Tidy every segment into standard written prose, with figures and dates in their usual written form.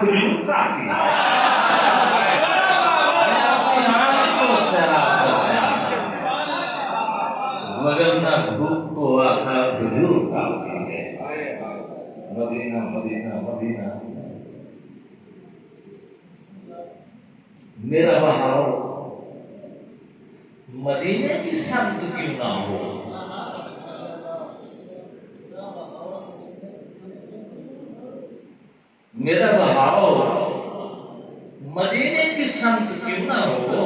کھجور کافی ہے۔ اپنی آنکھ کو سیراب کرایا وگرنہ بھوک کو آتا کھجور کافی ہے۔ مدینہ مدینہ مدینہ میرا بہاؤ مدینے کی سمت کیوں نہ ہو، میرا بہاؤ مدینے کی سمت کیوں نہ ہو،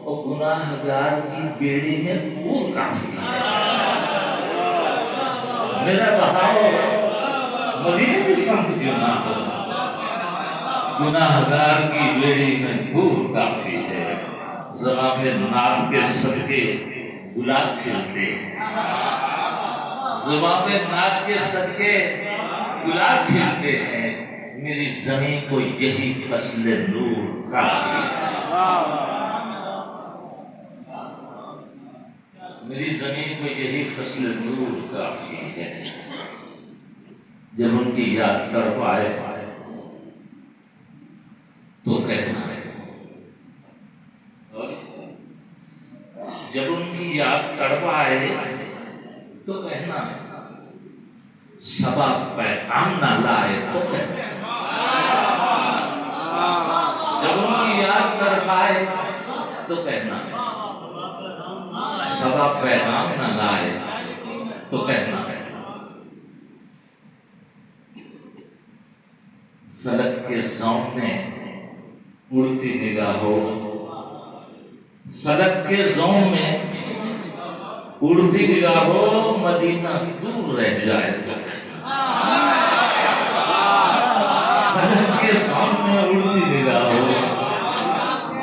اور گناہ گار کی بیڑی میں پور کافی ہے۔ میرا بہاؤ مدینے کی سمت کیوں نہ ہو، گناہ گار کی بیڑی میں پور کافی ہے۔ زبان پہ ناب کے صدقے گلاب کھلتے ہیں، زبان پہ ناب کے صدقے گلاب کھلتے ہیں، میری زمین کو یہی فصل نور کافی ہے۔ میری زمین کو یہی فصل نور کافی ہے۔ جب ان کی یاد تڑپ آئے تو کہنا ہے، جب ان کی یاد تڑپ آئے تو کہنا ہے، صبا پیغام نہ لائے تو کہنا ہے۔ جب ان کی یاد تڑپ آئے تو کہنا ہے، صبا پیغام نہ لائے تو کہنا ہے۔ فلک کے زون میں اڑتی نگاہوں، فلک کے زون میں اڑتی نگاہوں، مدینہ دور رہ جائے تو کہنا۔ فلک کے زون میں اڑتی نگاہوں،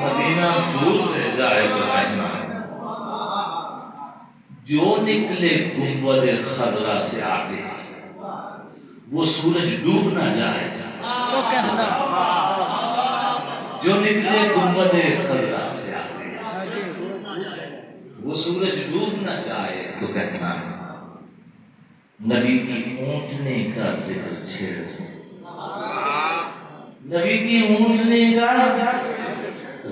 مدینہ دور رہ جائے تو کہنا۔ جو نکلے گنبد خضرا سے آگے، وہ سورج ڈوب نہ جائے تو کہنا۔ جو نکلے گنبد خضرا سے آگے، وہ سورج ڈوب نہ جائے تو کہنا۔ نبی کی اونٹنے کا ذکر چھیڑ دو، نبی کی اونٹنے کا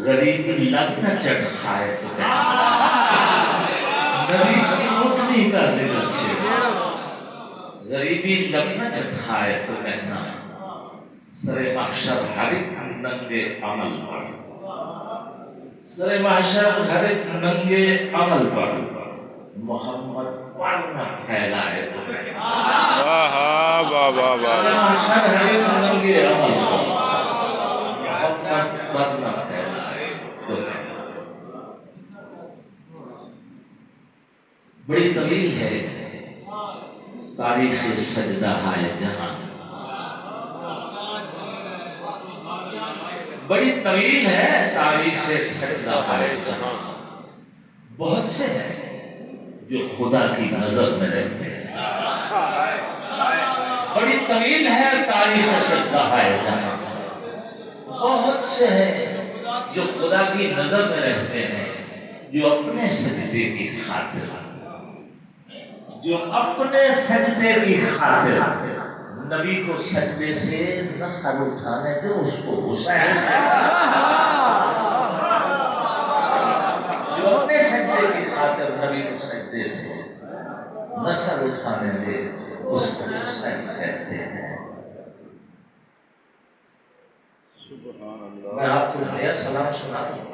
غریب لب نہ چٹ کھائے تو کہنا۔ نبی کی اونٹنے کا ذکر چھیڑ دو، غریبی لب نہ چٹ کھائے تو کہنا۔ سر محشر ہر ایک ننگے عمل پر، سر محشر ہر ایک ننگے عمل پر، محمد پر نہ پھیلائے تو کہنا۔ سر محشر ہر ایک ننگے عمل پر، محمد پر نہ پھیلائے تو کہنا۔ بڑی طویل ہے تاریخ سجدہ ہے جہاں، بڑی طویل ہے تاریخ سجدہ ہے جہاں، بہت سے ہیں جو خدا کی نظر میں رہتے ہیں۔ بڑی طویل ہے تاریخ سجدہ ہے جہاں، بہت سے ہیں جو خدا کی نظر میں رہتے ہیں، جو اپنے سجدے کی خاطر، جو اپنے سجدے کی خاطر نبی کو سجدے سے نہ سر اٹھانے دے، اس کو غصہ ہے۔ جو اپنے سجدے کی خاطر نبی کو سجدے سے نہ سر اٹھانے دے، اس کو غصہ کہتے ہیں۔ میں آپ کو نیا سلام سنا دوں،